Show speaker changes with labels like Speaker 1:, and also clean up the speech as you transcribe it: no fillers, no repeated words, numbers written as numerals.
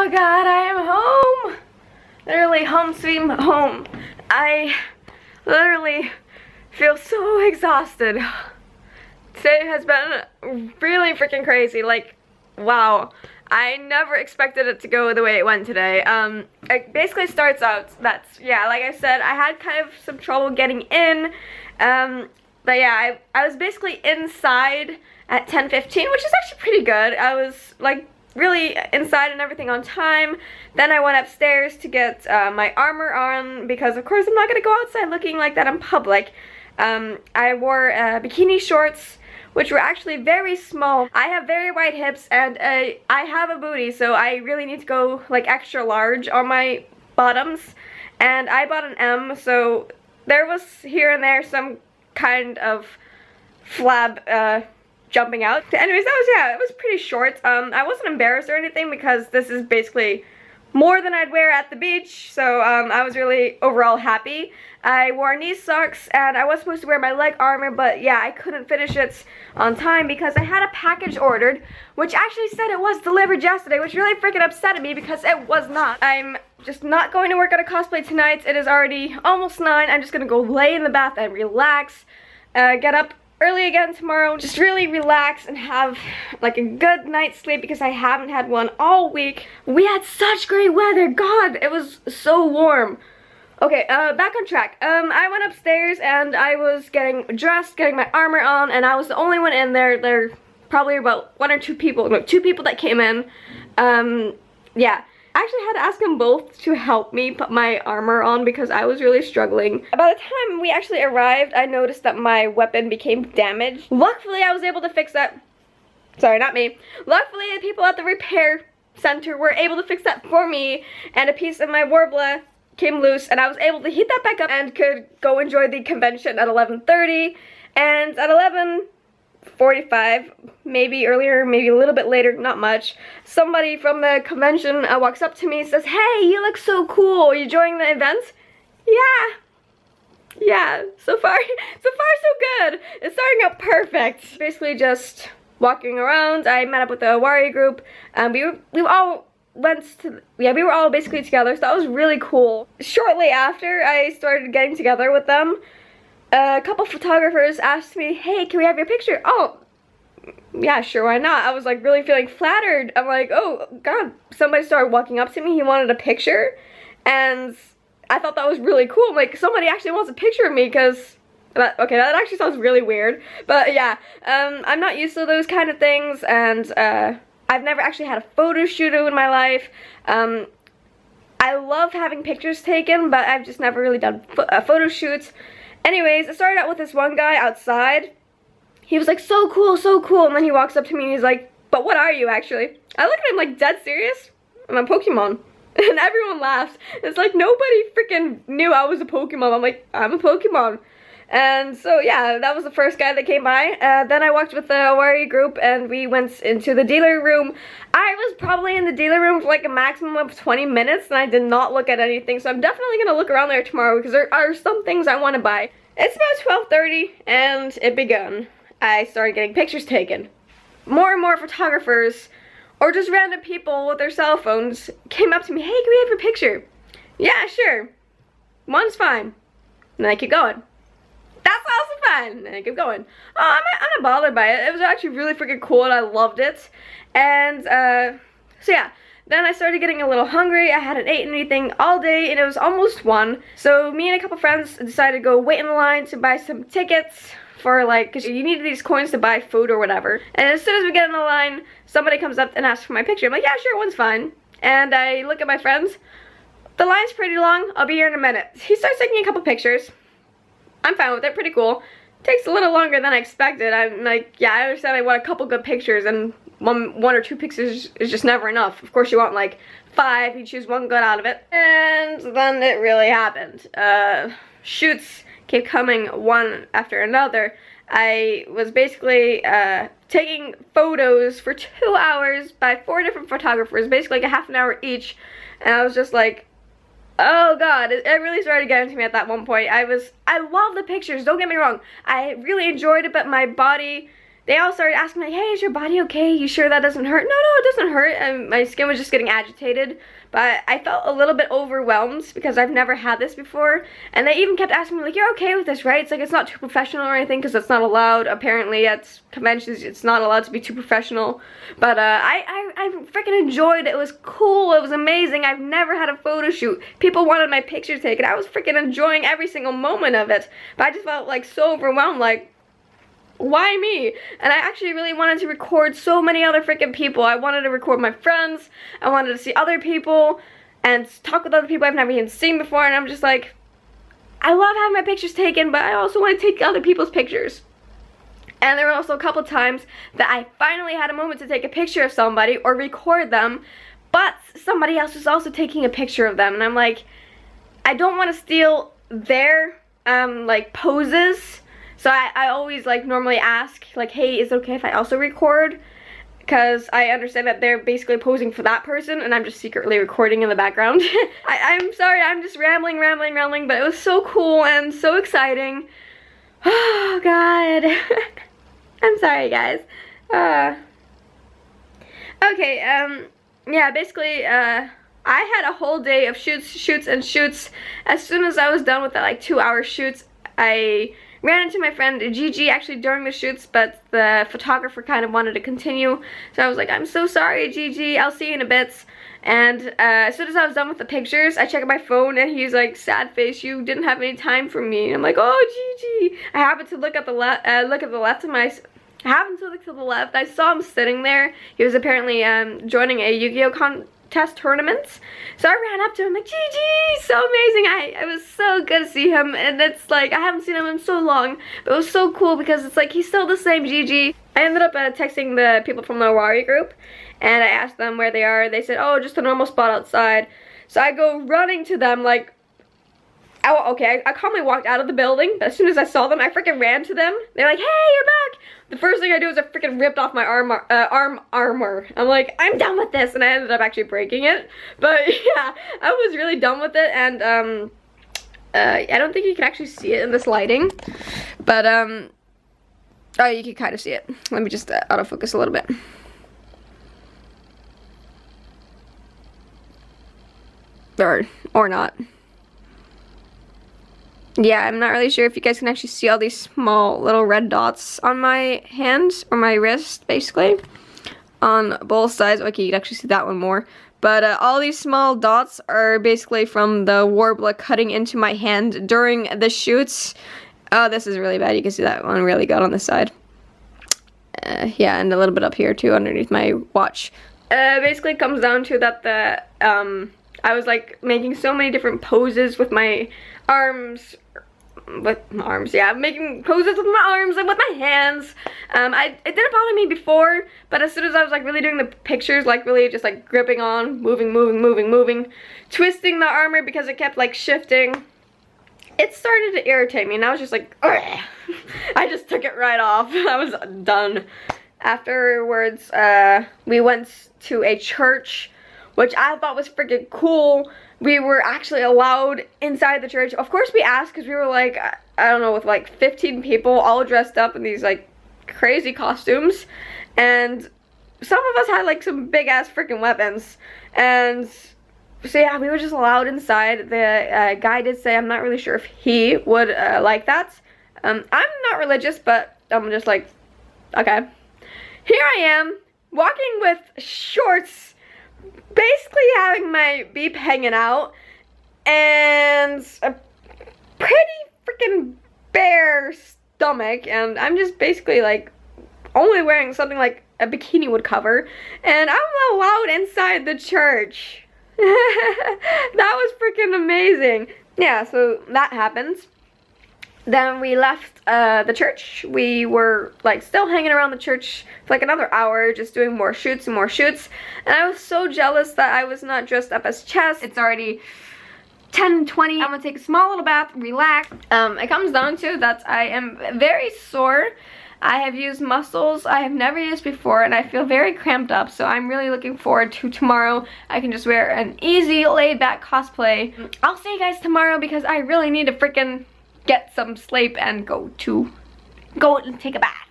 Speaker 1: Oh god, I am home! Literally home sweet home. I literally feel so exhausted. Today has been really freaking crazy. Like, wow. I never expected it to go the way it went today. It basically starts out that's, yeah, like I said, I had kind of some trouble getting in. But yeah, I was basically inside at 10:15, which is actually pretty good. I was like really inside and everything on time. Then I went upstairs to get my armor on because of course I'm not gonna go outside looking like that in public. I wore bikini shorts, which were actually very small. I have very wide hips and I have a booty, so I really need to go like extra large on my bottoms. And I bought an M, so there was here and there some kind of flab jumping out. Anyways, that was, yeah, it was pretty short. I wasn't embarrassed or anything because this is basically more than I'd wear at the beach, so I was really overall happy. I wore knee socks and I was supposed to wear my leg armor, but yeah, I couldn't finish it on time because I had a package ordered, which actually said it was delivered yesterday, which really freaking upset me because it was not. I'm just not going to work at a cosplay tonight. It is already almost 9. I'm just gonna go lay in the bath and relax, get up early again tomorrow, just really relax and have like a good night's sleep because I haven't had one all week. We had such great weather, god, it was so warm. Okay, back on track. I went upstairs and I was getting dressed, getting my armor on, and I was the only one in there. There were probably about 1 or 2 people, no, 2 people that came in. Yeah. I actually had to ask them both to help me put my armor on because I was really struggling. By the time we actually arrived, I noticed that my weapon became damaged. Luckily, I was able to fix that. Sorry, not me. Luckily, the people at the repair center were able to fix that for me, and a piece of my warbler came loose, and I was able to heat that back up and could go enjoy the convention at 11:30, and at 11:45, maybe earlier, maybe a little bit later, not much, somebody from the convention walks up to me and says, "Hey, you look so cool. Are you enjoying the event?" Yeah, so far so good. It's starting out perfect. Basically just walking around. I met up with the Wari group, and we all went to, yeah, we were all basically together, so that was really cool. Shortly after I started getting together with them, a couple photographers asked me, "Hey, can we have your picture?" Oh, yeah, sure, why not? I was like really feeling flattered. I'm like, oh god, somebody started walking up to me, he wanted a picture, and I thought that was really cool. I'm like, somebody actually wants a picture of me, because okay, that actually sounds really weird, but yeah, I'm not used to those kind of things, and I've never actually had a photo shoot in my life. I love having pictures taken, but I've just never really done photo shoots. Anyways, it started out with this one guy outside. He was like, so cool, and then he walks up to me and he's like, "But what are you actually?" I look at him like, dead serious? I'm a Pokemon. And everyone laughs. It's like nobody freaking knew I was a Pokemon. I'm like, I'm a Pokemon. And so yeah, that was the first guy that came by. Then I walked with the Wari group and we went into the dealer room. I was probably in the dealer room for like a maximum of 20 minutes and I did not look at anything, so I'm definitely gonna look around there tomorrow because there are some things I want to buy. It's about 12:30 and it begun. I started getting pictures taken. More and more photographers or just random people with their cell phones came up to me, "Hey, can we have your picture?" Yeah, sure. One's fine. And then I keep going. That's also fine. And I keep going. Oh, I'm not bothered by it. It was actually really freaking cool and I loved it. And so yeah, then I started getting a little hungry. I hadn't eaten anything all day and it was almost 1. So me and a couple friends decided to go wait in line to buy some tickets for like, because you need these coins to buy food or whatever. And as soon as we get in the line, somebody comes up and asks for my picture. I'm like, yeah, sure, one's fine. And I look at my friends. The line's pretty long. I'll be here in a minute. He starts taking a couple pictures. I'm fine with it, pretty cool. Takes a little longer than I expected. I'm like, yeah, I understand I want a couple good pictures and one or 2 pictures is just never enough. Of course you want like 5, you choose one good out of it. And then it really happened. Shoots kept coming one after another. I was basically taking photos for 2 hours by 4 different photographers, basically like a half an hour each, and I was just like, oh god, it really started getting to me at that one point. I love the pictures, don't get me wrong. I really enjoyed it, but my body they all started asking me, hey, is your body okay? You sure that doesn't hurt? No, it doesn't hurt. And my skin was just getting agitated. But I felt a little bit overwhelmed because I've never had this before. And they even kept asking me, like, you're okay with this, right? It's like, it's not too professional or anything because it's not allowed. Apparently at conventions, it's not allowed to be too professional. But I freaking enjoyed it. It was cool. It was amazing. I've never had a photo shoot. People wanted my picture taken. I was freaking enjoying every single moment of it. But I just felt like so overwhelmed, like, why me? And I actually really wanted to record so many other freaking people. I wanted to record my friends. I wanted to see other people and talk with other people I've never even seen before. And I'm just like, I love having my pictures taken, but I also want to take other people's pictures. And there were also a couple times that I finally had a moment to take a picture of somebody or record them, but somebody else was also taking a picture of them. And I'm like, I don't want to steal their like poses. So I always like normally ask, like, hey, is it okay if I also record? Because I understand that they're basically posing for that person and I'm just secretly recording in the background. I'm sorry, I'm just rambling, but it was so cool and so exciting. Oh, God. I'm sorry, guys. Okay, yeah, basically, I had a whole day of shoots. As soon as I was done with the, like, 2-hour shoots, I ran into my friend Gigi actually during the shoots, but the photographer kind of wanted to continue. So I was like, I'm so sorry, Gigi, I'll see you in a bit. And as soon as I was done with the pictures, I checked my phone and he's like, sad face, you didn't have any time for me. And I'm like, oh, Gigi. I happened to look at the left of my... I happened to look to the left. I saw him sitting there. He was apparently joining a Yu-Gi-Oh contest tournament. So I ran up to him like, Gigi, so amazing. It was so good to see him. And it's like, I haven't seen him in so long. But it was so cool because it's like, he's still the same Gigi. I ended up texting the people from the Awari group. And I asked them where they are. They said, oh, just a normal spot outside. So I go running to them like, oh, okay, I calmly walked out of the building. As soon as I saw them, I freaking ran to them. They're like, hey, you're back. The first thing I do is I freaking ripped off my arm armor. I'm like, I'm done with this. And I ended up actually breaking it. But yeah, I was really done with it. And I don't think you can actually see it in this lighting. But oh, you can kind of see it. Let me just autofocus a little bit. Or not. Yeah, I'm not really sure if you guys can actually see all these small little red dots on my hand, or my wrist, basically. On both sides. Okay, you can actually see that one more. But all these small dots are basically from the Warbler cutting into my hand during the shoots. Oh, this is really bad. You can see that one really good on this side. Yeah, and a little bit up here too, underneath my watch. Basically it comes down to that the, I was like making so many different poses with my arms, yeah, making poses with my arms and with my hands. It didn't bother me before, but as soon as I was like really doing the pictures, like really just like gripping on, moving, twisting the armor because it kept like shifting, it started to irritate me, and I was just like, ugh. I just took it right off. I was done. Afterwards, we went to a church, which I thought was freaking cool. We were actually allowed inside the church. Of course we asked, because we were like, I don't know, with like 15 people all dressed up in these like crazy costumes. And some of us had like some big ass freaking weapons. And so yeah, we were just allowed inside. The guy did say, I'm not really sure if he would like that. I'm not religious, but I'm just like, okay. Here I am, walking with shorts, basically having my beep hanging out, and a pretty freaking bare stomach, and I'm just basically like only wearing something like a bikini would cover, and I'm allowed inside the church. That was freaking amazing. Yeah, so that happens. Then we left the church. We were like still hanging around the church for like another hour, just doing more shoots and more shoots. And I was so jealous that I was not dressed up as Chess. It's already 10:20. I'm gonna take a small little bath, relax. It comes down to that I am very sore. I have used muscles I have never used before, and I feel very cramped up, so I'm really looking forward to tomorrow. I can just wear an easy, laid-back cosplay. I'll see you guys tomorrow because I really need to freaking get some sleep and go and take a bath.